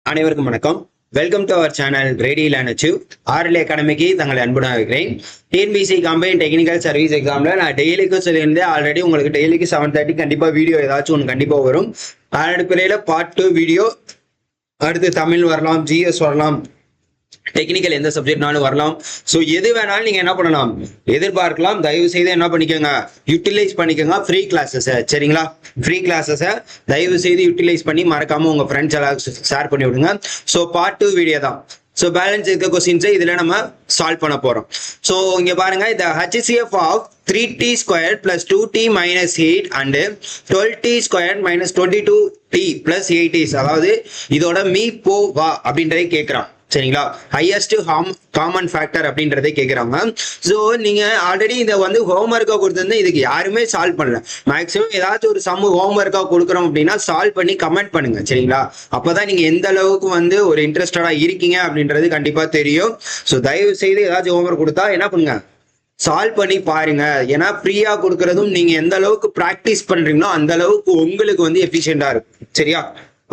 அனைவருக்கும் வணக்கம். Welcome to our channel ready learn achieve. RL அகாடமிக்கு தங்களை அன்புடன் இருக்கிறேன். டிஎன்பிசி கம்பைன் டெக்னிக்கல் சர்வீஸ் எக்ஸாம்ல நான் டெய்லிக்கும் சொல்லியிருந்தேன். ஆல்ரெடி உங்களுக்கு டெய்லிக்கு 7:30 கண்டிப்பா வீடியோ ஏதாச்சும் ஒன்று கண்டிப்பா வரும். அடிப்படையில் பார்ட் 2 வீடியோ, அடுத்து தமிழ் வரலாம், ஜிஎஸ் வரலாம், டெக்னிக்கல் எந்த சப்ஜெக்ட்னாலும் வரலாம். ஸோ எது வேணாலும் நீங்க என்ன பண்ணலாம், எதிர்பார்க்கலாம். தயவு செய்து என்ன பண்ணிக்கோங்க, யூட்டிலைஸ் பண்ணிக்கோங்க ஃப்ரீ கிளாஸஸை. சரிங்களா, ஃப்ரீ கிளாஸஸை தயவு செய்து யூட்டிலைஸ் பண்ணி மறக்காம உங்க ஃப்ரெண்ட்ஸ் எல்லாம் ஷேர் பண்ணி விடுங்க. ஸோ பார்ட் 2 வீடியோ தான். ஸோ பேலன்ஸ் இருக்க கொஸ்டின்ஸை இதுல நம்ம சால்வ் பண்ண போறோம். ஸோ இங்க பாருங்க, இந்த HCF of 3t squared plus 2t minus 8 and 12t squared minus 22t plus 8 is, அதாவது இதோட மீ போ வா அப்படின்றதை கேட்கிறான். சரிங்களா, ஹையஸ்ட் காமன் ஃபேக்டர் அப்படின்றதே கேட்குறாங்க. ஸோ நீங்க ஆல்ரெடி இதை வந்து ஹோம்ஒர்க்காக கொடுத்துருந்தா இதுக்கு யாருமே சால்வ் பண்ணல. மேக்ஸிமம் ஏதாச்சும் ஒரு சம் ஹோம்ஒர்க்காக கொடுக்குறோம் அப்படின்னா சால்வ் பண்ணி கமெண்ட் பண்ணுங்க. சரிங்களா, அப்போதான் நீங்க எந்த அளவுக்கு வந்து ஒரு இன்ட்ரெஸ்டடா இருக்கீங்க அப்படின்றது கண்டிப்பா தெரியும். ஸோ தயவு செய்து ஏதாச்சும் ஹோம்ஒர்க் கொடுத்தா என்ன பண்ணுங்க, சால்வ் பண்ணி பாருங்க. ஏன்னா ஃப்ரீயா கொடுக்கறதும் நீங்க எந்த அளவுக்கு ப்ராக்டிஸ் பண்றீங்களோ அந்த அளவுக்கு உங்களுக்கு வந்து எஃபிஷியண்டா இருக்கும். சரியா,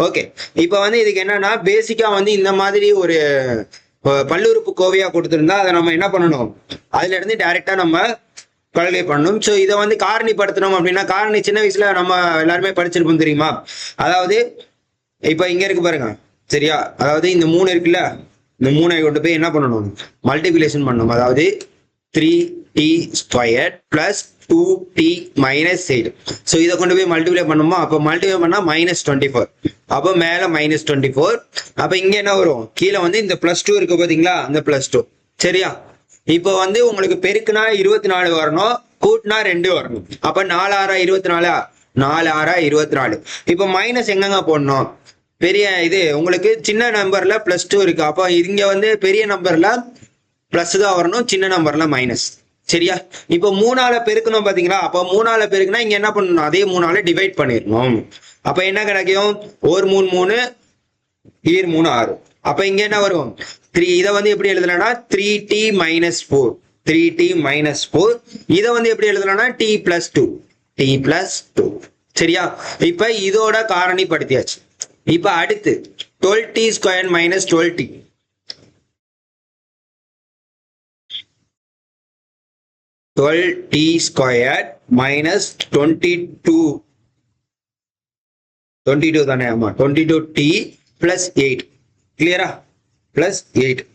ஓகே. இப்போ வந்து இதுக்கு என்னன்னா, பேசிக்கா வந்து இந்த மாதிரி ஒரு பல்லுறுப்பு கோவையா கொடுத்துருந்தா அதை நம்ம என்ன பண்ணணும், அதுல இருந்து டைரக்டா நம்ம கால்குலேட் பண்ணணும். ஸோ இதை வந்து காரணிப்படுத்தணும் அப்படின்னா, காரணி சின்ன வயசுல நம்ம எல்லாருமே படிச்சிருப்போம் தெரியுமா. அதாவது இப்போ இங்க இருக்கு பாருங்க. சரியா, அதாவது இந்த 3 இருக்குல்ல, இந்த 3ஐ கொண்டு போய் என்ன பண்ணணும், மல்டிபிளேஷன் பண்ணணும். அதாவது 3t squared plus 2t minus 8. So இதை கொண்டு போய் மல்டிப்ளை பண்ணுமா, அப்போ மல்டிப்ளை பண்ணா -24. அப்போ மேல -24. அப்போ இங்க என்ன வரும், கீழே வந்து இந்த +2 இருக்கு பாத்தீங்களா, அந்த +2. சரியா, இப்போ வந்து உங்களுக்கு பெருக்குனா 24 வரணும், கூட்டினா 2 வரணும். அப்ப 4 6 24, 4 6 24. இப்போ மைனஸ் எங்கங்க போடணும், பெரிய இது உங்களுக்கு சின்ன நம்பர்ல +2 இருக்கு. அப்போ இங்க வந்து பெரிய நம்பர்ல பிளஸ் தான் வரணும், சின்ன நம்பர்ல மைனஸ். சரியா, இப்போ 3ஆல பெருக்கணும் பாத்தீங்களா. அப்போ 3ஆல பெருக்குனா இங்க என்ன பண்ணணும், அதே 3ஆல டிவைட் பண்ணிடணும். அப்ப என்ன கிடைக்கும், 1 3 3 ஈர் 3 6. அப்ப இங்க என்ன வரும், 3. இதை வந்து எப்படி எழுதலாம்னா 3t minus 4, 3t minus 4. இதை வந்து எப்படி எழுதலாம்னா t plus 2, t plus 2. சரியா, இப்ப இதோட காரணிப்படுத்தியாச்சு. இப்ப அடுத்து 12t squared minus 12t. 12t squared minus 22 தானே, ஆமா 22t plus 8. கிளியரா, plus 8.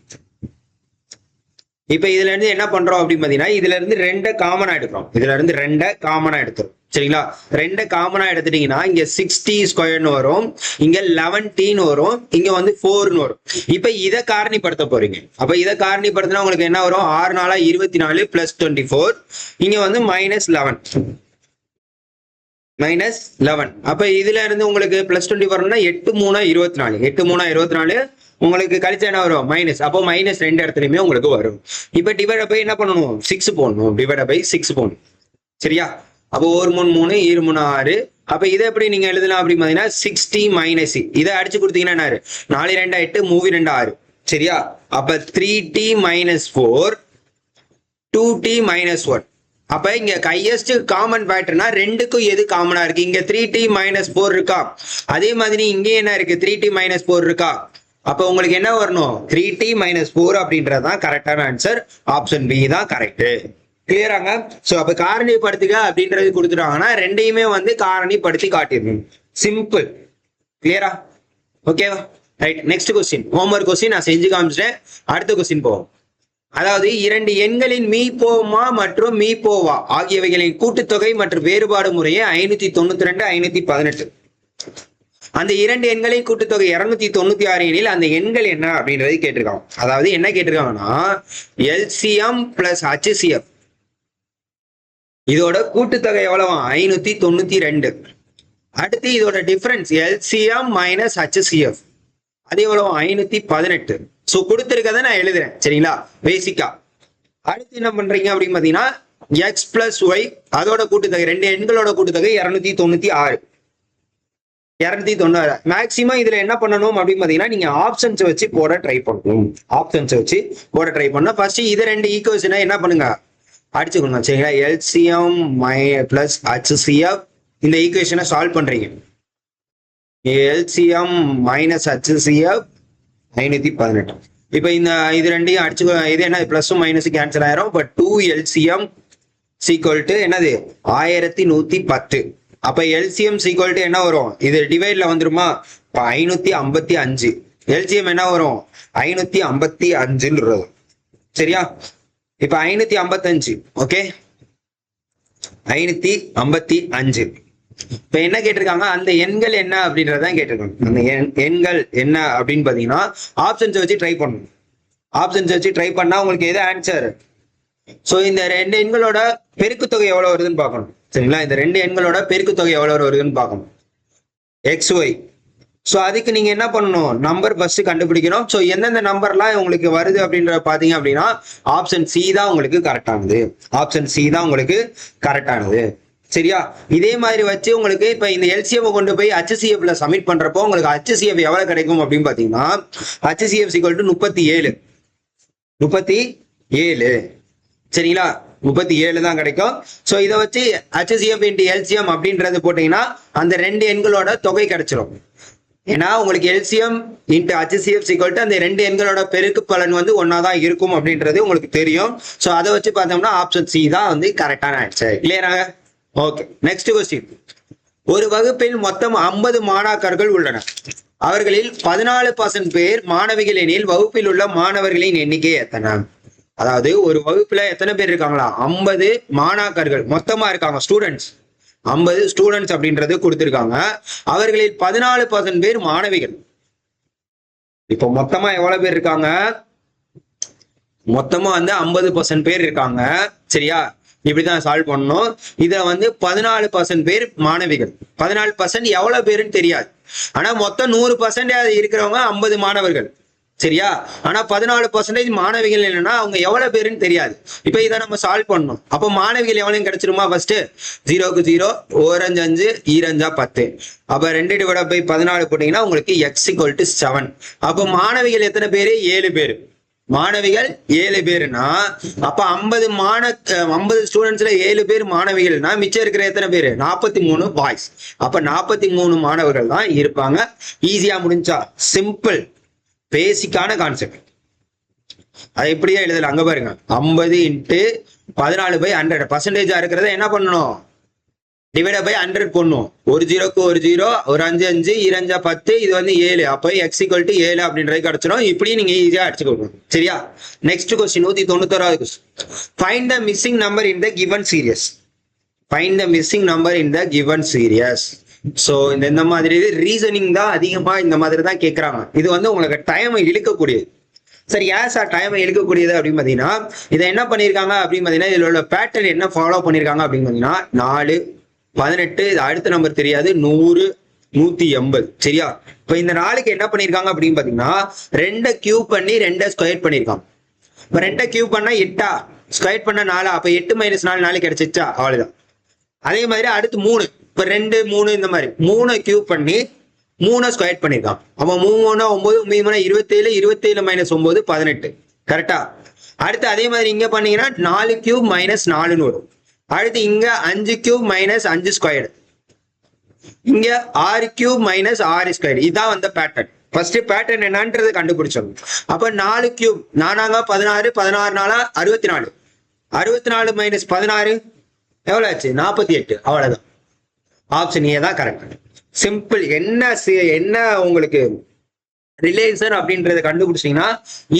இப்ப இதுல இருந்து என்ன பண்றோம் அப்படின்னு பாத்தீங்கன்னா, இதுல இருந்து 2 காமனா எடுக்கிறோம். இதுல இருந்து 2 காமனா எடுத்துரும். சரிங்களா, 2 காமனா எடுத்துட்டீங்கன்னா இங்க 6t ஸ்கொயர்னு வரும், இங்க 11tன்னு வரும், இங்க வந்து 4ன்னு வரும். இப்ப இதை காரணிப்படுத்த போறீங்க. அப்ப இதை காரணிப்படுத்தினா உங்களுக்கு என்ன வரும், 6 4 24 plus 24, இங்க வந்து -11. அப்ப இதுல இருந்து உங்களுக்கு +20 வரணும்னா 8 3 24, 8 3 24 உங்களுக்கு கழிச்சா என்ன வரும், மைனஸ். அப்போ -2 இடத்துலயுமே உங்களுக்கு வரும். இப்ப டிவைட் பை என்ன பண்ணணும், 6 போடணும். டிவைட் பை 6 போடணும். சரியா, அப்போ 1 3 3 2 3 6. அப்ப இதை எப்படி நீங்க எழுதலாம் அப்படின்னு பாத்தீங்கன்னா 6t minus 6. இதை அடிச்சு கொடுத்தீங்கன்னா 4 2 8 3 2 6. சரியா, அப்ப 3t minus 4, 2t minus 1. அப்ப இங்க ஹையஸ்ட் காமன் ஃபேக்டர்னா 2க்கும் எது காமனா இருக்கு, இங்க 3t minus 4 இருக்கா, அதே மாதிரி இங்க என்ன இருக்கு 3t minus 4 இருக்கா. அப்ப உங்களுக்கு என்ன வரணும், 3t minus 4 அப்படின்றதான் கரெக்டான ஆன்சர். ஆப்ஷன் பி தான் கரெக்ட். கிளியராங்க. சோ அப்ப காரணிப்படுத்துக அப்படின்றது கொடுத்துட்டாங்கன்னா ரெண்டையுமே வந்து காரணிப்படுத்தி காட்டிடணும். சிம்பிள். கிளியரா, ஓகேவா, right. Next question, homework question நான் செஞ்சு காமிச்சிட்டேன். அடுத்த கொஸ்டின் போவோம். அதாவது 2 எண்களின் மீபோமா மற்றும் மீபோவா ஆகியவைகளின் கூட்டுத்தொகை மற்றும் வேறுபாடு முறையே 592 518. அந்த 2 எண்களின் கூட்டுத்தொகை 296 எனில் அந்த எண்கள் என்ன அப்படின்றதை கேட்டிருக்காங்க. அதாவது என்ன கேட்டிருக்காங்கன்னா, எல்சிஎம் பிளஸ் HCF இதோட கூட்டுத்தொகை எவ்வளவு, 592. அடுத்து இதோட டிஃபரன்ஸ் எல்சிஎம் மைனஸ் HCF, அது எவ்வளவு, 518. சோ கொடுத்திருக்கதை நான் எழுதுறேன். சரிங்களா, பேசிக்கா. அடுத்து என்ன பண்றீங்க அப்படின்னு பாத்தீங்கன்னா, x plus y அதோட கூட்டுத்தொகை, 2 எண்களோட கூட்டுத்தொகை 296. 290. மேக்சிமம் இதுல என்ன பண்ணணும் அப்படின்னு பாத்தீங்கன்னா, நீங்க ஆப்ஷன்ஸ் வச்சு போட ட்ரை பண்ணணும். ஆப்ஷன்ஸ் வச்சு போட ட்ரை பண்ணணும். ஃபர்ஸ்ட் இது 2 ஈக்குவேஷனை என்ன பண்ணுங்க, அடிச்சுக்கணும். சரிங்களா, எல்சிஎம் பிளஸ் HCF இந்த ஈக்குவேஷனை சால்வ் பண்றீங்க. LCM minus HCF 518. இப்போ இது ரெண்டையும் அடிச்சு இது என்ன பிளஸும் மைனஸ் கேன்சல் ஆயிரும். பட் 2 LCM சீக்வல் டு என்னது 1110. அப்ப LCM சீக்வல் டு என்ன வரும், இது டிவைட்ல வந்துருமா, இப்போ 555. எல்சிஎம் என்ன வரும் 555. சரியா, இப்ப 555. ஓகே, 555. இப்ப என்ன கேட்டிருக்காங்க, அந்த எண்கள் என்ன அப்படின்றதான் கேட்டிருக்காங்க. அந்த எண்கள் என்ன அப்படின்னு பாத்தீங்கன்னா ஆப்ஷன்ஸ் வச்சு ட்ரை பண்ணணும். ஆப்ஷன்ஸ் வச்சு ட்ரை பண்ணா உங்களுக்கு எது ஆன்சர். சோ இந்த ரெண்டு எண்களோட பெருக்குத்தொகை எவ்வளவு வருதுன்னு பார்க்கணும். சரிங்களா, இந்த ரெண்டு எண்களோட பெருக்குத்தொகை எவ்வளவு வருதுன்னு பார்க்கணும், XY. ஸோ அதுக்கு நீங்க என்ன பண்ணணும், நம்பர் ஃபர்ஸ்ட் கண்டுபிடிக்கணும். ஸோ எந்தெந்த நம்பர்லாம் உங்களுக்கு வருது அப்படின்றத பாத்தீங்க அப்படின்னா ஆப்ஷன் சி தான் உங்களுக்கு கரெக்டானது. ஆப்ஷன் சி தான் உங்களுக்கு கரெக்டானது. சரியா, இதே மாதிரி வச்சு உங்களுக்கு இப்ப இந்த LCM கொண்டு போய் HCFல சப்மிட் பண்றப்போ உங்களுக்கு HCF எவ்வளவு கிடைக்கும் அப்படின்னு பாத்தீங்கன்னா HCF = 37. 37. சரிங்களா, 37 தான் கிடைக்கும். ஸோ இதை வச்சு HCF × LCM அப்படின்றது போட்டீங்கன்னா அந்த ரெண்டு எண்களோட தொகை கிடைச்சிரும். ஏன்னா உங்களுக்கு LCM × HCF = அந்த ரெண்டு எண்களோட பெருக்கு பலன் வந்து ஒன்னாதான் இருக்கும் அப்படின்றது உங்களுக்கு தெரியும். ஸோ அதை வச்சு பார்த்தோம்னா ஆப்ஷன் சி தான் வந்து கரெக்டான ஆன்சர். கிளியராக? Okay, next question. ஒரு வகுப்பில் மொத்தம் 50 மாணாக்கர்கள் உள்ளனர். அவர்களில் 14% பேர் மாணவிகள் எனில் வகுப்பில் உள்ள மாணவர்களின் எண்ணிக்கை எத்தனை? அதாவது ஒரு வகுப்புல எத்தனை பேர் இருக்காங்களா, 50 மாணாக்கர்கள் மொத்தமா இருக்காங்க, ஸ்டூடெண்ட்ஸ் 50 ஸ்டூடெண்ட்ஸ் அப்படின்றது கொடுத்திருக்காங்க. அவர்களில் 14% பேர் மாணவிகள். இப்போ மொத்தமா எவ்வளவு பேர் இருக்காங்க, மொத்தமா வந்து 50% பேர் இருக்காங்க. சரியா, இப்படிதான் சால்வ் பண்ணணும். இத வந்து 14% பேர் மாணவிகள். 14% எவ்வளவு பேருன்னு தெரியாது, ஆனா மொத்தம் 100% இருக்கிறவங்க 50 மாணவர்கள். சரியா, ஆனா 14% மாணவிகள் என்னன்னா அவங்க எவ்வளவு பேருன்னு தெரியாது. இப்ப இதை நம்ம சால்வ் பண்ணணும். அப்போ மாணவிகள் எவ்வளவு கிடைச்சிருமா, ஃபர்ஸ்ட் 0க்கு 0, 1 5 5, 2 5 10. அப்ப 2/14 போட்டீங்கன்னா உங்களுக்கு x = 7. அப்போ மாணவிகள் எத்தனை பேரு, 7 பேரு. மாணவிகள் 7 பேருனா அப்ப 50 ஸ்டூடெண்ட்ஸ்ல 7 பேர் மாணவிகள்னா மிச்சம் இருக்கிற எத்தனை பேரு, 43 பாய்ஸ். அப்ப 43 மாணவர்கள் தான் இருப்பாங்க. ஈஸியா முடிஞ்சா, சிம்பிள் பேசிக்கான கான்செப்ட். அதை எப்படியே எழுதலாம், அங்க பாருங்க, 50 × 14/100 பர்சன்டேஜா இருக்கிறத என்ன பண்ணணும், டிவைட் பை 100 பண்ணும். ஒரு 0க்கு 1 0, ஒரு 5 5, 2 5 10, இது வந்து 7. அப்ப x = 7 அப்படின்றது கிடைச்சிடும். இப்படி நீங்க ஈஸியா அடிச்சுக்கணும். சரியா, நெக்ஸ்ட் கொஸ்டின் 191வது question. Find the missing number in the given series. Find the missing number in the given series. So இந்த மாதிரி ரீசனிங் தான் அதிகமா இந்த மாதிரி தான் கேட்கறாங்க. இது வந்து உங்களுக்கு டைமை இழுக்கக்கூடியது. சரி, ஏன் சார் டைமை இழுக்கக்கூடியது அப்படின்னு பாத்தீங்கன்னா இதை என்ன பண்ணிருக்காங்க அப்படின்னு பாத்தீங்கன்னா இதோட பேட்டர்ன் என்ன ஃபாலோ பண்ணிருக்காங்க அப்படின்னு பாத்தீங்கன்னா 4 18, இது அடுத்த நம்பர் தெரியாது, 100 180. சரியா, இப்ப இந்த நாளுக்கு என்ன பண்ணிருக்காங்க அப்படின்னு பாத்தீங்கன்னா 2 கியூப் பண்ணி 2 ஸ்கொயர் பண்ணிருக்காங்க. இப்ப 2 கியூப் பண்ணா 8, ஸ்கொயர் பண்ண 4, அப்ப 8 - 4 4 கிடைச்சிச்சா, அவ்வளவுதான். அதே மாதிரி அடுத்து 3, இப்ப 2 3 இந்த மாதிரி 3 கியூப் பண்ணி 3 ஸ்கொயர் பண்ணிருக்கான். அப்ப 3 9, 3 27, 27 - 9 18. கரெக்டா, அடுத்து அதே மாதிரி இங்க பண்ணீங்கன்னா 4 கியூப் - 4ன்னு வரும். அடுத்து இங்க 5 கியூப் - 5 ஸ்கொயர், இங்க 6 கியூப் - 6 ஸ்கொயர். இதுதான் வந்த பேட்டர்ன். ஃபர்ஸ்ட் பேட்டர்ன் என்னன்றது கண்டுபிடிச்சோம். அப்ப 4 கியூப் 4 16, 16 4 64, 64 - 16 எவ்வளவு ஆச்சு, 48. அவ்வளவுதான். ஆப்ஷன் ஏ தான் கரெக்ட். சிம்பிள். என்ன உங்களுக்கு ரிலேஷன் அப்படின்றத கண்டுபிடிச்சீங்கன்னா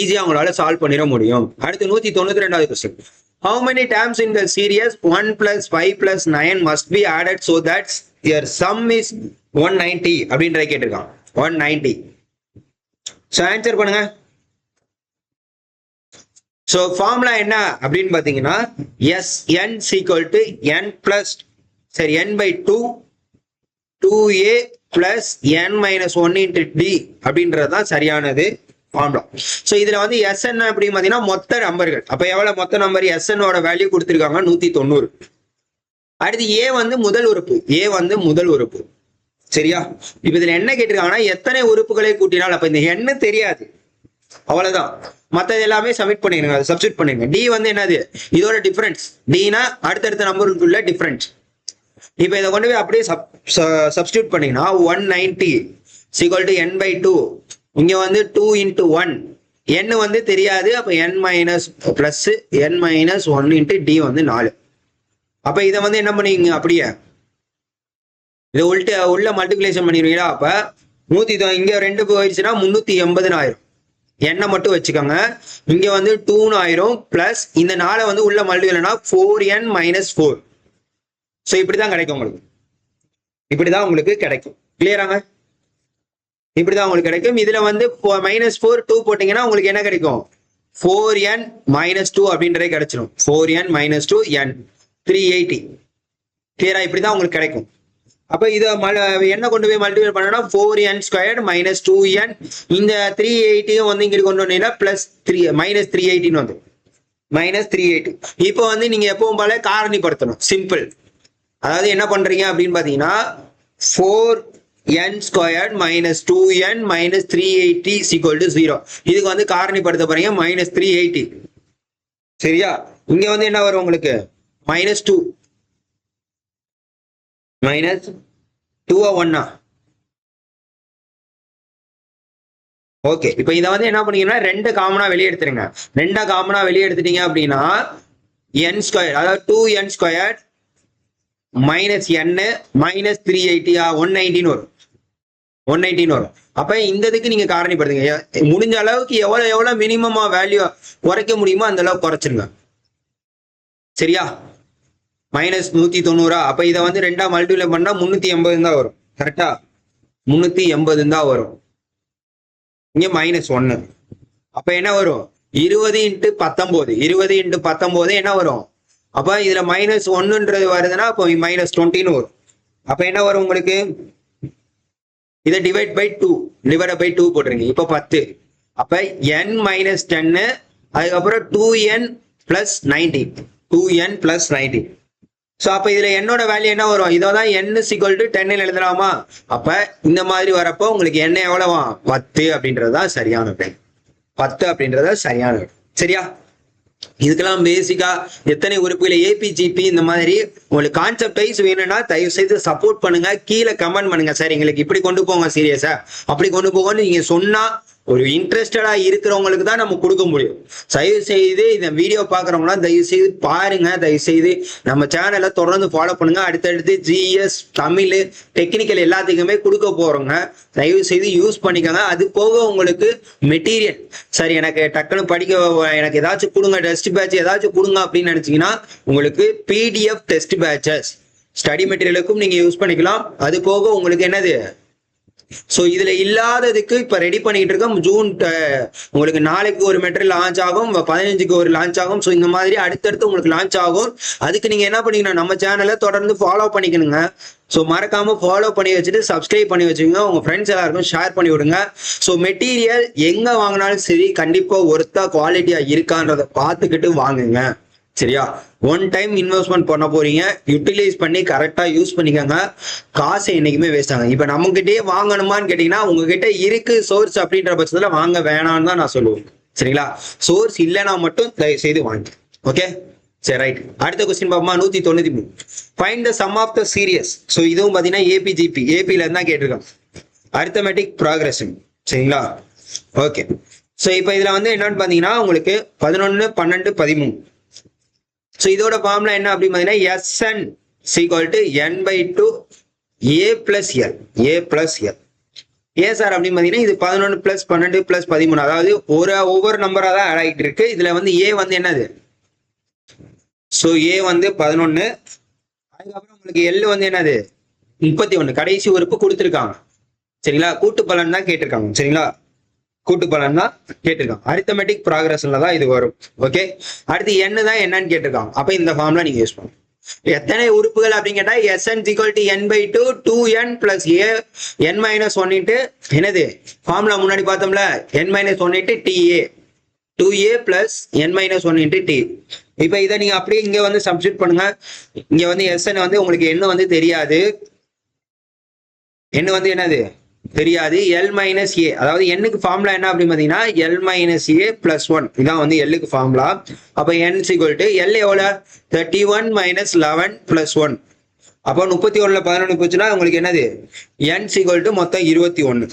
ஈஸியா உங்களால சால்வ் பண்ணிட முடியும். அடுத்து 192வது question. How many terms in the series 1 + 5 + 9 must be added so that your sum is 190 அப்படின்றத கேட்டிருக்கான். 190. ஸோ ஆன்சர் பண்ணுங்க. ஸோ ஃபார்முலா என்ன அப்படின்னு பாத்தீங்கன்னா Sn = n plus n/2 2a plus n - 1 × d அப்படின்றதுதான் சரியானது ஃபார்முலா. ஸோ இதுல வந்து Sn அப்படின்னு பாத்தீங்கன்னா மொத்த நம்பர்கள். அப்ப எவ்வளவு மொத்த நம்பர், Sn ஓட வேல்யூ கொடுத்திருக்காங்க 190. அடுத்து a வந்து முதல் உறுப்பு, a வந்து முதல் உறுப்பு. சரியா, இப்ப இதுல என்ன கேட்டிருக்காங்கன்னா எத்தனை உறுப்புகளை கூட்டினால், அப்ப இந்த எண்ணு தெரியாது, அவ்வளவுதான். மற்றது எல்லாமே சப்மிட் பண்ணிருங்க, அதை சப்ஸ்டிட் பண்ணிருங்க. டி வந்து என்னது, இதோட டிஃபரன்ஸ். டினா அடுத்தடுத்த நம்பருக்குள்ள டிஃபரன்ஸ். இப்போ இதை கொண்டு போய் அப்படியே சப்ஸ்டியூட் பண்ணீங்கன்னா 190 ஈக்குவல் டு n பை 2. இங்க வந்து 2 இன்ட்டு 1 n வந்து தெரியாது. அப்போ n minus plus n minus 1 into d வந்து 4. அப்ப இதை வந்து என்ன பண்ணுவீங்க, அப்படியே இதை உள்ள மல்டிபிளேஷன் பண்ணிடுவீங்களா? அப்ப 100 இங்க 2 போயிடுச்சுன்னா 380 ஆயிரும். என்ன மட்டும் வச்சுக்கோங்க. இங்க வந்து 2 ஆயிரும் பிளஸ் இந்த 4 வந்து உள்ள மல்டிபிள்னா 4n மைனஸ் 4. ஸோ இப்படிதான் கிடைக்கும் உங்களுக்கு. இப்படிதான் உங்களுக்கு கிடைக்கும். கிளியராங்க? இப்படிதான் உங்களுக்கு கிடைக்கும். இதுல வந்து -4 2 போட்டீங்கன்னா உங்களுக்கு என்ன கிடைக்கும்? 4n மைனஸ் 2 அப்படின்றதே கிடைச்சிடும். 4n minus 2 n 380. கிளியரா? இப்படிதான் உங்களுக்கு கிடைக்கும். அப்ப இதை என்ன கொண்டு போய் மல்டிபிள் பண்ணா 4n ஸ்கொயர்ட் மைனஸ் 2n. இந்த 380 வந்து இங்க கொண்டு வந்தீங்கன்னா பிளஸ் 3 மைனஸ் 380 வந்து மைனஸ் 380. இப்போ வந்து நீங்க எப்பவும் போல காரணிப்படுத்தணும். சிம்பிள். அதாவது என்ன பண்றீங்க அப்படின்னு பாத்தீங்கன்னா 4n squared minus 2n minus 380 equal to 0. இதுக்கு வந்து காரணிப்படுத்த போறீங்க மைனஸ் 380. சரியா? இங்க வந்து என்ன வரும் உங்களுக்கு? Minus 2 minus 2 1. ஓகே. இப்போ இதை வந்து என்ன பண்ணீங்கன்னா 2 காமனா வெளியே எடுத்துருங்க. 2 காமனா வெளியே எடுத்துட்டீங்க அப்படின்னா n ஸ்கொயர், அதாவது 2n square minus n minus 380 119 வரும். 119 வரும். அப்ப இந்த இதுக்கு நீங்க காரணிப்படுத்துங்க. முடிஞ்ச அளவுக்கு எவ்வளவு மினிமமா வேல்யூ குறைக்க முடியுமோ அந்த அளவுக்கு குறைச்சிருங்க. சரியா? மைனஸ் 190. அப்ப இதை வந்து 2 மல்டிபிளை பண்ணா 380 தான் வரும். கரெக்டா? 380 தான் வரும். இங்க மைனஸ் 1. அப்ப என்ன வரும்? 20 இன்ட்டு 19. 20 இன்ட்டு 19 என்ன வரும்? அப்ப இதுல மைனஸ் 1ன்றது வருதுன்னா அப்போ மைனஸ் 20 வரும். அப்ப என்ன வரும் உங்களுக்கு? இதை டிவைட் பை 2 போட்டுருங்க. இப்ப 10. அப்ப n மைனஸ் 10 அதுக்கப்புறம் 2n plus 90. 2n plus 90. So அப்போ இதில் என்னோட வேல்யூ என்ன வரும்? இதோதான் n ஈக்குவல் டு 10 எழுதலாமா? அப்போ இந்த மாதிரி வரப்போ உங்களுக்கு என்ன எவ்வளவா? 10 அப்படின்றது தான் சரியான விடை. 10 அப்படின்றத சரியான விடை. சரியா? இதுக்கெல்லாம் பேசிக்கா எத்தனை உறுப்புகளை ஏபிஜிபி இந்த மாதிரி உங்களுக்கு கான்செப்ட் வைஸ் வேணும்னா தயவு செய்து சப்போர்ட் பண்ணுங்க. கீழே கமெண்ட் பண்ணுங்க. சார் எங்களுக்கு இப்படி கொண்டு போங்க சீரியஸா, அப்படி கொண்டு போங்கன்னு நீங்க சொன்னா ஒரு இன்ட்ரெஸ்டடா இருக்கிறவங்களுக்கு தான் நம்ம கொடுக்க முடியும். தயவு செய்து இந்த வீடியோ பாக்குறவங்களா தயவு செய்து பாருங்க. தயவு செய்து நம்ம சேனலை தொடர்ந்து ஃபாலோ பண்ணுங்க. அடுத்தடுத்து ஜிஎஸ் தமிழ் டெக்னிக்கல் எல்லாத்துக்குமே கொடுக்க போறோங்க. தயவு செய்து யூஸ் பண்ணிக்கோங்க. அது போக உங்களுக்கு மெட்டீரியல் சரி எனக்கு டக்குன்னு படிக்க எனக்கு ஏதாச்சும் கொடுங்க, டெஸ்ட் பேட்ச் ஏதாச்சும் கொடுங்க அப்படின்னு நினைச்சீங்கன்னா உங்களுக்கு பிடிஎஃப் டெஸ்ட் பேட்சஸ் ஸ்டடி மெட்டீரியலுக்கும் நீங்க யூஸ் பண்ணிக்கலாம். அது போக உங்களுக்கு என்னது, ஸோ இதுல இல்லாததுக்கு இப்ப ரெடி பண்ணிட்டு இருக்கோம். ஜூன் உங்களுக்கு நாளைக்கு ஒரு மெட்டீரியல் லான்ச் ஆகும், 15க்கு ஒரு லான்ச் ஆகும். ஸோ இந்த மாதிரி அடுத்தடுத்து உங்களுக்கு லான்ச் ஆகும். அதுக்கு நீங்க என்ன பண்ணீங்கன்னா நம்ம சேனலை தொடர்ந்து ஃபாலோ பண்ணிக்கணுங்க. ஸோ மறக்காம ஃபாலோ பண்ணி வச்சுட்டு சப்ஸ்கிரைப் பண்ணி வச்சுக்கோங்க. உங்க ஃப்ரெண்ட்ஸ் எல்லாருக்கும் ஷேர் பண்ணி விடுங்க. ஸோ மெட்டீரியல் எங்க வாங்கினாலும் சரி கண்டிப்பா ஒர்த்தா குவாலிட்டியா இருக்கான்றதை பார்த்துக்கிட்டு வாங்குங்க. சரியா? ஒன் டைம் இன்வெஸ்ட்மெண்ட் பண்ண போறீங்க, யூட்டிலைஸ் பண்ணி கரெக்டா யூஸ் பண்ணிக்கோங்க. காசு என்னைக்குமே வேஸ்ட் ஆகும். இப்ப நம்ம கிட்டயே வாங்கணுமான்னு கேட்டீங்கன்னா உங்ககிட்ட இருக்கு சோர்ஸ் அப்படின்ற பட்சத்துல வாங்க வேணாம்னு தான் நான் சொல்லுவேன். சரிங்களா? சோர்ஸ் இல்லைன்னா மட்டும் தயவு செய்து வாங்கி. ஓகே சரி ரைட். அடுத்த கொஸ்டின் பாப்போமா? 193. Find the sum of the series. So இதுவும் பாத்தீங்கன்னா ஏபிஜிபி ஏபில இருந்தா கேட்டிருக்காங்க. Arithmetic progression. சரிங்களா? ஓகே. ஸோ இப்போ இதுல வந்து என்னன்னு பாத்தீங்கன்னா உங்களுக்கு 11 12 13. ஸோ இதோட ஃபார்முலா என்ன அப்படின்னு பார்த்தீங்கன்னா Sn equal to n by 2 a plus l. A plus l. ஏன் சார் அப்படின்னு பார்த்தீங்கன்னா இது 11 பிளஸ் 12 பிளஸ் 13, அதாவது ஒவ்வொரு நம்பரா தான் ஆட் ஆகிட்டு இருக்கு. இதுல வந்து ஏ வந்து என்னது, ஸோ ஏ வந்து 11, அதுக்கப்புறம் உங்களுக்கு எல் வந்து என்னது 31. கடைசி உறுப்பு கொடுத்துருக்காங்க. சரிங்களா? கூட்டு பலன் தான் கேட்டிருக்காங்க. சரிங்களா? கூட்டு பலன் தான் கேட்டிருக்காங்க. அரித்தமெட்டிக் ப்ராக்ரஷன்ல தான் இது வரும். ஓகே. அடுத்து என்ன தான் என்னன்னு கேட்டிருக்காங்க. அப்ப இந்த ஃபார்முலா நீங்க யூஸ் பண்ணுங்க. எத்தனை உறுப்புகள் அப்படின்னு கேட்டா Sn equal to n by 2 2n plus a n minus 1 into என்னது ஃபார்முலா முன்னாடி பார்த்தோம்ல n minus 1 into ta 2a plus n minus 1 into t. இப்ப இதை நீங்க அப்படியே இங்க வந்து சப்ஸ்டிட் பண்ணுங்க. இங்க வந்து Sn வந்து உங்களுக்கு என்ன வந்து தெரியாது, என்ன வந்து என்னது தெரியாது. எல் மைனஸ் ஏ, அதாவது எண்ணுக்கு ஃபார்முலா என்ன அப்படின்னு பாத்தீங்கன்னா எல் மைனஸ் ஏ பிளஸ் 1. இதான் வந்து எல்லுக்கு ஃபார்முலா. அப்ப n ஈக்குவல் டு எல் எவ்வளவு 31 மைனஸ் 11 பிளஸ் 1. அப்போ 31ல 11 போச்சுன்னா உங்களுக்கு என்னது n = மொத்தம் 21.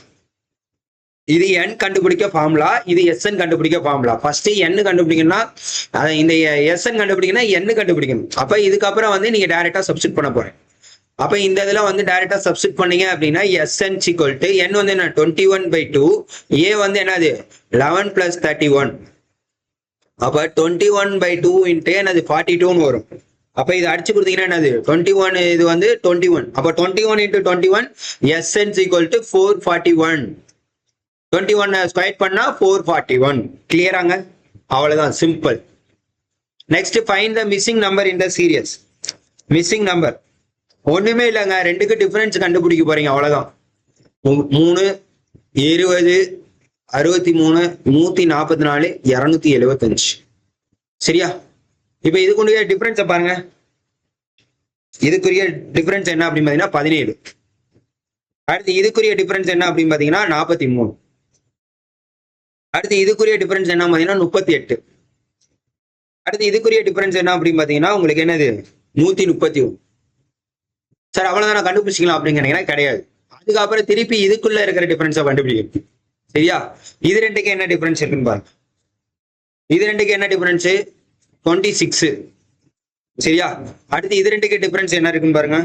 இது n கண்டுபிடிக்க ஃபார்முலா, இது sn கண்டுபிடிக்க ஃபார்முலா. ஃபர்ஸ்ட் n கண்டுபிடிக்கணும்னா இந்த sn கண்டுபிடிக்கணும்னா n கண்டுபிடிக்கணும். அப்ப இதுக்கப்புறம் வந்து நீங்க டைரக்டா சப்ஸ்டிட் பண்ண போறேன். அப்ப இந்த இதுல வந்து டைரக்டா சப்ஸ்டிட் பண்ணீங்க அப்படின்னா sn = n வந்து என்ன 21/2, a வந்து என்னது 11 + 31. அப்ப 21/2 இன்ட்டு என்னது 42ன்னு வரும். அப்ப இது அடிச்சு கொடுத்தீங்கன்னா என்னது 21, இது வந்து 21. அப்ப 21 × 21 sn = 441. 21 ஸ்கொயர் பண்ணா 441. கிளியராங்க? அவ்வளவுதான், simple. Next find the missing number in the series. Missing number ஒண்ணுமே இல்லைங்க, ரெண்டுக்கு டிஃபரன்ஸ் கண்டுபிடிக்க போறீங்க, அவ்வளவுதான். 3, 20, 63, 144, 275. சரியா? இப்ப இதுக்குரிய டிஃபரன்ஸை பாருங்க. இதுக்குரிய டிஃபரன்ஸ் என்ன அப்படின்னு பாத்தீங்கன்னா 17. அடுத்து இதுக்குரிய டிஃபரன்ஸ் என்ன அப்படின்னு பாத்தீங்கன்னா 43. அடுத்து இதுக்குரிய டிஃபரன்ஸ் என்ன பாத்தீங்கன்னா 38. அடுத்து இதுக்குரிய டிஃபரன்ஸ் என்ன அப்படின்னு பாத்தீங்கன்னா உங்களுக்கு என்னது 131. சார் அவ்வளவுதான் கண்டுபிடிச்சிக்கலாம் அப்படின்னு கேட்டீங்கன்னா கிடையாது. அதுக்கப்புறம் திருப்பி இதுக்குள்ள இருக்கிற டிஃபரன்ஸை கண்டுபிடிக்கணும். சரியா? இது ரெண்டுக்கு என்ன டிஃபரன்ஸ் இருக்குன்னு பாருங்க. இது ரெண்டுக்கு என்ன டிஃபரன்ஸ் 26. சரியா? அடுத்து இது ரெண்டுக்கு டிஃபரன்ஸ் என்ன இருக்குன்னு பாருங்க.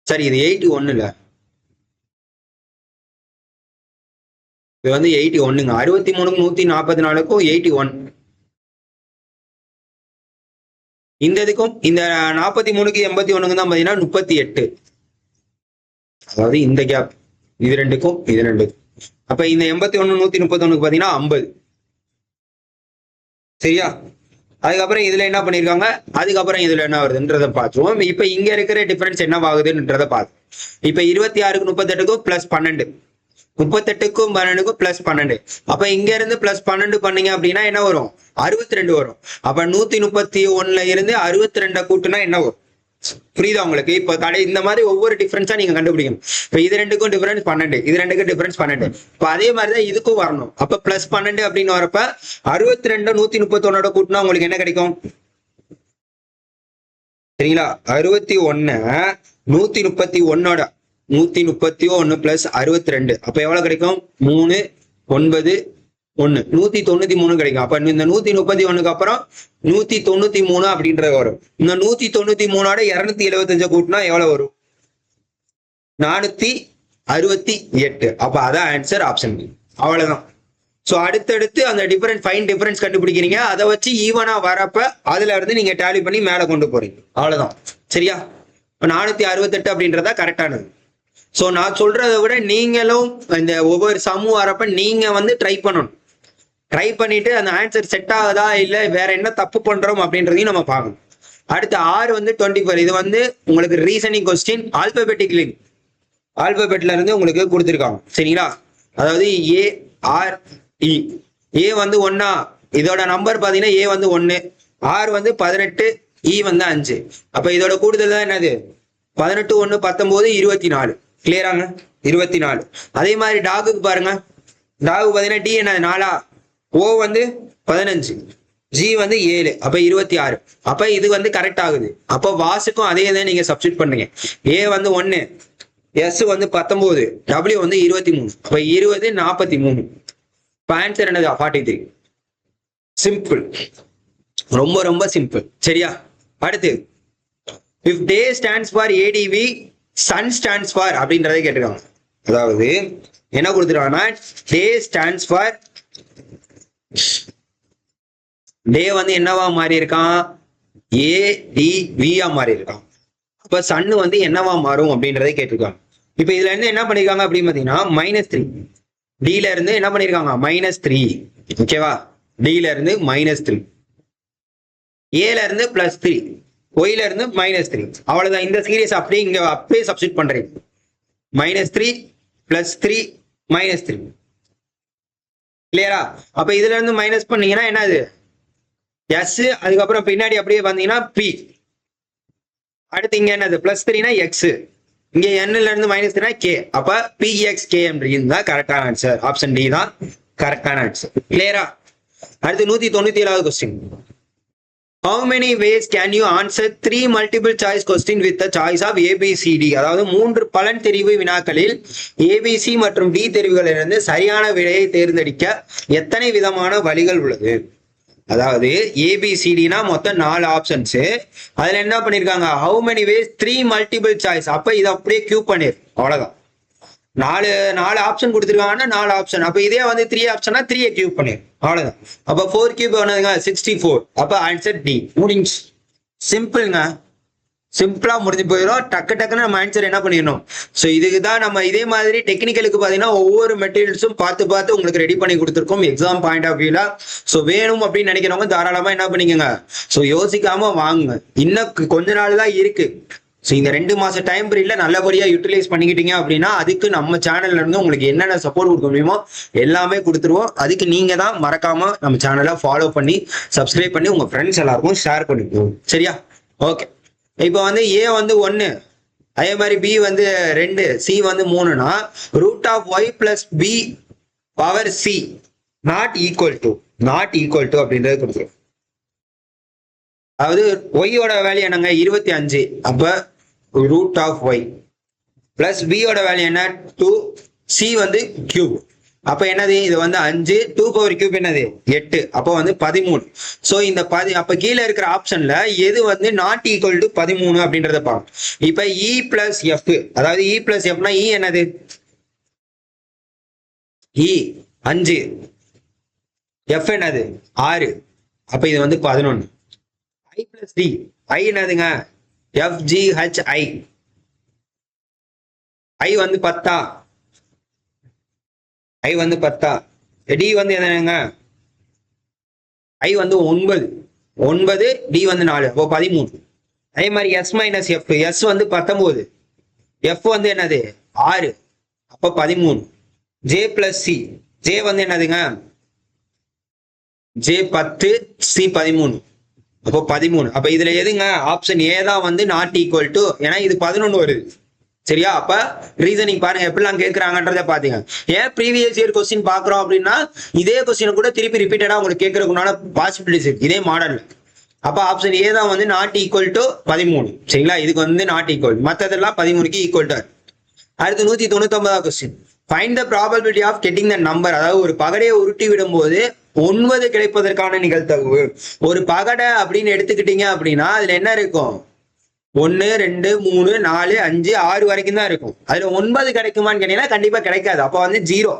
சரி, இது 81 இல்ல, இது வந்து 81ங்க. 63க்கும் 144க்கும் 81. இந்த இதுக்கும் இந்த 43க்கு 81க்கு தான் பாத்தீங்கன்னா 38. அதாவது இந்த கேப் இது ரெண்டுக்கும் இது ரெண்டுக்கும். அப்ப இந்த 81 131க்கு பாத்தீங்கன்னா 50. சரியா? அதுக்கப்புறம் இதுல என்ன பண்ணிருக்காங்க, அதுக்கப்புறம் இதுல என்ன வருதுன்றத பார்த்துருவோம். இப்ப இங்க இருக்கிற டிஃபரன்ஸ் என்ன ஆகுதுன்றத பார்த்து. இப்ப 26க்கு 38க்கும் +12, 38க்கும் 12க்கும் +12. அப்ப இங்க இருந்து +12 பண்ணீங்க அப்படின்னா என்ன வரும் 62 வரும். அப்ப 131ல இருந்து 62 கூட்டுனா என்ன வரும்? புரியுதா உங்களுக்கு? இப்ப இந்த மாதிரி ஒவ்வொரு டிஃபரன்ஸா நீங்க கண்டுபிடிக்கணும். இப்ப இது ரெண்டுக்கும் டிஃபரன்ஸ் 12, இது ரெண்டுக்கும் டிஃபரன்ஸ் 12. இப்ப அதே மாதிரிதான் இதுக்கும் வரணும். அப்ப +12 அப்படின்னு வரப்ப 62 131 கூட்டினா உங்களுக்கு என்ன கிடைக்கும்? சரிங்களா? 61 131 131 + 62. அப்ப எவ்வளவு கிடைக்கும்? 3 9 1 193 கிடைக்கும். அப்ப இந்த 131க்கு அப்புறம் 193 அப்படின்றது வரும். இந்த 193ஓட 275 கூட்டினா எவ்வளவு வரும்? 468. அப்ப அதான் ஆன்சர், ஆப்ஷன் பி. அவ்வளவுதான். சோ அடுத்தடுத்து அந்த ஃபைன் டிஃபரன்ஸ் கண்டுபிடிக்கிறீங்க. அதை வச்சு ஈவனா வரப்ப அதுல இருந்து நீங்க டேலி பண்ணி மேல கொண்டு போறீங்க. அவ்வளவுதான். சரியா? 468 அப்படின்றதா கரெக்டானது. சோ நான் சொல்றதை விட நீங்களும் இந்த ஒவ்வொரு சமூகம் வரப்ப நீங்க வந்து ட்ரை பண்ணணும். ட்ரை பண்ணிட்டு அந்த ஆன்சர் செட் ஆகுதா இல்ல வேற என்ன தப்பு பண்றோம் அப்படின்றதையும் நம்ம பார்க்கணும். அடுத்து 6 வந்து 24. இது வந்து உங்களுக்கு ரீசனிங் கொஸ்டின், ஆல்பபெட்டிக்லி ஆல்பபெட்ல இருந்து உங்களுக்கு கொடுத்துருக்காங்க. சரிங்களா? அதாவது ARE. ஏ வந்து 1, இதோட நம்பர் பாத்தீங்கன்னா ஏ வந்து 1, ஆர் வந்து 18, இ வந்து 5. அப்ப இதோட கூடுதல் தான் என்னது 18 1 19 24. கிளியராங்க? 24. அதே மாதிரி டாகுக்கு பாருங்க. டாகு பாத்தீங்கன்னா டி என்ன 4, ஓ வந்து 15, ஜி வந்து 7. அப்ப 26. அப்ப இது வந்து கரெக்ட் ஆகுது. அப்ப வாசுக்கும் அதே தான் நீங்க சப்ஸ்டிட் பண்ணுங்க. ஏ வந்து 1, எஸ் வந்து 19, டபிள்யூ வந்து 23. அப்ப 20 43. இப்ப ஆன்சர் என்னது 43. சிம்பிள், ரொம்ப ரொம்ப சிம்பிள். சரியா? அடுத்து if day stands for ADV, sun stands for அப்படின்றதை கேட்டிருக்காங்க. அதாவது என்ன கொடுத்துருக்காங்கன்னா day stands for, டே வந்து என்னவா மாறி இருக்கான் ADV மாறி இருக்கான். அப்ப சன் வந்து என்னவா மாறும் அப்படின்றதை கேட்டிருக்காங்க. இப்ப இதுல இருந்து என்ன பண்ணிருக்காங்க அப்படின்னு பாத்தீங்கன்னா -3. டில இருந்து என்ன பண்ணிருக்காங்க -3. ஓகேவா? டில இருந்து -3, ஏல இருந்து +3, ஒய்ல இருந்து -3. அவ்வளவுதான். இந்த சீரியஸ் அப்படியே இங்க அப்படியே சப்ஸ்டிட் பண்றீங்க. -3 +3 -3. கிளியரா? அப்ப இதுல இருந்து மைனஸ் பண்ணீங்கன்னா என்னது எஸ், அதுக்கப்புறம் பின்னாடி அப்படியே வந்தீங்கன்னா பி. அடுத்து இங்க என்னது +3னா எக்ஸ், இங்க என்ல இருந்து -3னா கே. அப்ப PXK தான் கரெக்டான ஆன்சர். ஆப்ஷன் டி தான் கரெக்டான ஆன்சர். கிளியரா? அடுத்து 197வது question. How many ways can you answer 3 multiple choice question with the choice of ABCD? அதாவது 3 பலன் தெரிவு வினாக்களில் ABC மற்றும் D தெரிவுகளிலிருந்து சரியான விடையை தேர்ந்தெடுக்க எத்தனை விதமான வழிகள் உள்ளது? அதாவது ஏபிசிடினா மொத்தம் 4 ஆப்ஷன்ஸ். அதுல என்ன பண்ணிருக்காங்க, how many ways 3 multiple choice. அப்ப இதை அப்படியே கியூப் பண்ணிரு, அவ்வளவுதான். நாலு ஆப்ஷன் கொடுத்துருக்காங்கன்னா 4 ஆப்ஷன். அப்ப இதே வந்து 3 ஆப்ஷனா 3 கியூப் பண்ணிரு, அவ்வளவுதான். அப்ப 4 கியூப் பண்ணதுங்க 64. அப்ப ஆன்சர் டி. முடிஞ்சு. சிம்பிள்ங்க, சிம்பிளா முடிஞ்சு போயிடும். டக்குன்னு நம்ம ஆன்சர் என்ன பண்ணிடணும். ஸோ இதுக்கு தான் நம்ம இதே மாதிரி டெக்னிக்கலுக்கு பார்த்தீங்கன்னா ஒவ்வொரு மெட்டீரியல்ஸும் பார்த்து உங்களுக்கு ரெடி பண்ணி கொடுத்துருக்கோம் எக்ஸாம் பாயிண்ட் ஆஃப் வியூல. ஸோ வேணும் அப்படின்னு நினைக்கிறவங்க தாராளமா என்ன பண்ணிக்கோங்க. ஸோ யோசிக்காம வாங்குங்க. இன்னும் கொஞ்ச நாள் தான் இருக்கு. ஸோ இந்த 2 மாச டைம் பீரியட்ல நல்லபடியா யூட்டிலைஸ் பண்ணிக்கிட்டீங்க அப்படின்னா அதுக்கு நம்ம சேனல்ல இருந்து உங்களுக்கு என்னென்ன சப்போர்ட் கொடுக்க முடியுமோ எல்லாமே கொடுத்துருவோம். அதுக்கு நீங்க தான் மறக்காம நம்ம சேனலை ஃபாலோ பண்ணி சப்ஸ்கிரைப் பண்ணி உங்க ஃப்ரெண்ட்ஸ் எல்லாருக்கும் ஷேர் பண்ணிக்கோங்க. சரியா? ஓகே. இப்போ வந்து ஏ வந்து 1, அதே மாதிரி பி வந்து 2, சி வந்து 3னா root of Y plus B power C not equal to அப்படின்றது கொடுக்குறோம். அதாவது ஒய்யோட வேல்யூ என்னங்க 25. அப்ப ரூட் ஆஃப் ஒய் பிளஸ் பியோட வேல்யூ என்ன 2, சி வந்து கியூப். அப்ப என்னது, இது வந்து 5, 2 பவர் கியூப் என்னது 8. அப்போ வந்து 13. சோ இந்த அப்ப கீழே இருக்கிற ஆப்ஷன்ல எது வந்து நாட் ஈக்குவல் டு 13 அப்படின்றத பார்க்கணும். இப்ப இ பிளஸ் எஃப், அதாவது இ பிளஸ் எஃப்னா இ என்னது இ 5, எஃப் என்னது 6. அப்ப இது வந்து 11. ஐ பிளஸ் டி, ஐ என்னதுங்க எஃப் ஜி ஹெச் ஐ, ஐ வந்து 10. ஐ வந்து 10. டி வந்து என்னங்க ஐ வந்து 9, டி வந்து 4. அப்போ 13. அதே மாதிரி எஸ் மைனஸ் எஃப், எஸ் வந்து 19, எஃப் வந்து என்னது 6. அப்போ 13. ஜே பிளஸ் சி, ஜே வந்து என்னதுங்க ஜே 10, சி 13. அப்போ 13. அப்ப இதுல எதுங்க ஆப்ஷன் ஏ தான் வந்து நாட் ஈக்குவல் டு, ஏன்னா இது 11 வருது. சரியா? அப்ப ரீசனிங் பாருங்க எப்படிலாம் கேட்கறாங்கன்றத பாத்தீங்க. ஏன் ப்ரீவியஸ் இயர் கொஸ்டின் பாக்குறோம் அப்படின்னா இதே கொஸ்டின் கூட திருப்பி ரிப்பீட்டடா உங்களுக்கு கேட்கறதுக்குனால பாசிபிலிட்டிஸ் இருக்கு இதே மாடல்ல. அப்ப ஆப்ஷன் ஏ தான் வந்து நாட் ஈக்குவல் டு 13. சரிங்களா? இதுக்கு வந்து நாட் ஈக்குவல், மத்ததெல்லாம் 13க்கு ஈக்குவல் டு. அடுத்து 199வது question. Find the probability of getting the number. அதாவது ஒரு பகடையை உருட்டி விடும் போது 9 கிடைப்பதற்கான நிகழ்தகவு. ஒரு பகடை அப்படின்னு எடுத்துக்கிட்டீங்க அப்படின்னா அதுல என்ன இருக்கும், 1 2 3 4 5 6 வரைக்கும் தான் இருக்கும். அதுல 9 கிடைக்குமான்னு கேட்டீங்கன்னா கண்டிப்பா கிடைக்காது. அப்ப வந்து 0.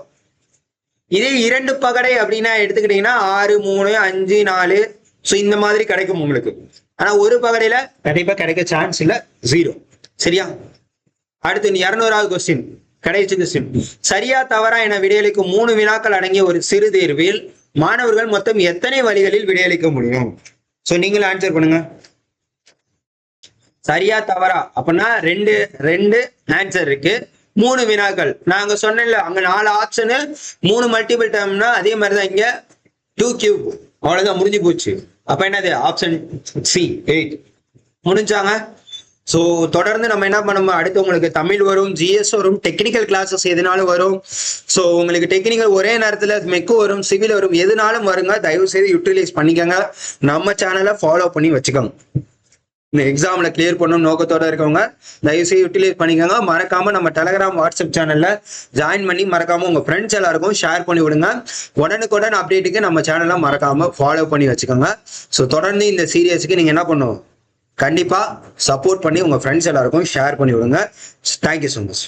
இதே 2 பகடை அப்படின்னா எடுத்துக்கிட்டீங்கன்னா 6 3 5 4, ஸோ இந்த மாதிரி கிடைக்கும் உங்களுக்கு. ஆனா ஒரு பகடையில கண்டிப்பா கிடைக்க சான்ஸ் இல்ல, 0. சரியா? அடுத்து 200வது கொஸ்டின், கடைசி கொஸ்டின். சரியா தவறா என விடையளிக்கும் 3 வினாக்கள் அடங்கிய ஒரு சிறு தேர்வில் மாணவர்கள் மொத்தம் எத்தனை வழிகளில் விடையளிக்க முடியும்? சோ நீங்களும் ஆன்சர் பண்ணுங்க. சரியா தவறா அப்படின்னா 2 ஆன்சர் இருக்கு, 3 வினாக்கள். நாங்க சொன்னேன்ல அங்க 4 ஆப்ஷனு 3 மல்டிபிள் டைம்னா அதே மாதிரிதான் இங்க 2 கியூப். அவ்வளவுதான், முடிஞ்சு போச்சு. அப்ப என்னது ஆப்ஷன் சி 8. முடிஞ்சாங்க. ஸோ தொடர்ந்து நம்ம என்ன பண்ணோம், அடுத்து உங்களுக்கு தமிழ் வரும், ஜிஎஸ் வரும், டெக்னிக்கல் கிளாஸஸ் எதுனாலும் வரும். ஸோ உங்களுக்கு டெக்னிக்கல் ஒரே நேரத்தில் மெக்கு வரும், சிவில் வரும், எதுனாலும் வருங்க. தயவு செய்து யூட்டிலைஸ் பண்ணிக்கோங்க. நம்ம சேனலை ஃபாலோ பண்ணி வச்சுக்கோங்க. இந்த எக்ஸாம்ல கிளியர் பண்ணணும் நோக்கத்தோட இருக்கவங்க தயவு செய்து யூட்டிலைஸ் பண்ணிக்கோங்க. மறக்காம நம்ம டெலகிராம் வாட்ஸ்அப் சேனல்ல ஜாயின் பண்ணி மறக்காம உங்க ஃப்ரெண்ட்ஸ் எல்லாருக்கும் ஷேர் பண்ணி விடுங்க. உடனுக்குடன் அப்டேட்டுக்கு நம்ம சேனலை மறக்காம ஃபாலோ பண்ணி வச்சுக்கோங்க. ஸோ தொடர்ந்து இந்த சீரியஸுக்கு நீங்க என்ன பண்ணுவோம், கண்டிப்பா சப்போர்ட் பண்ணி உங்க ஃப்ரெண்ட்ஸ் எல்லாருக்கும் ஷேர் பண்ணி விடுங்க. Thank you so much.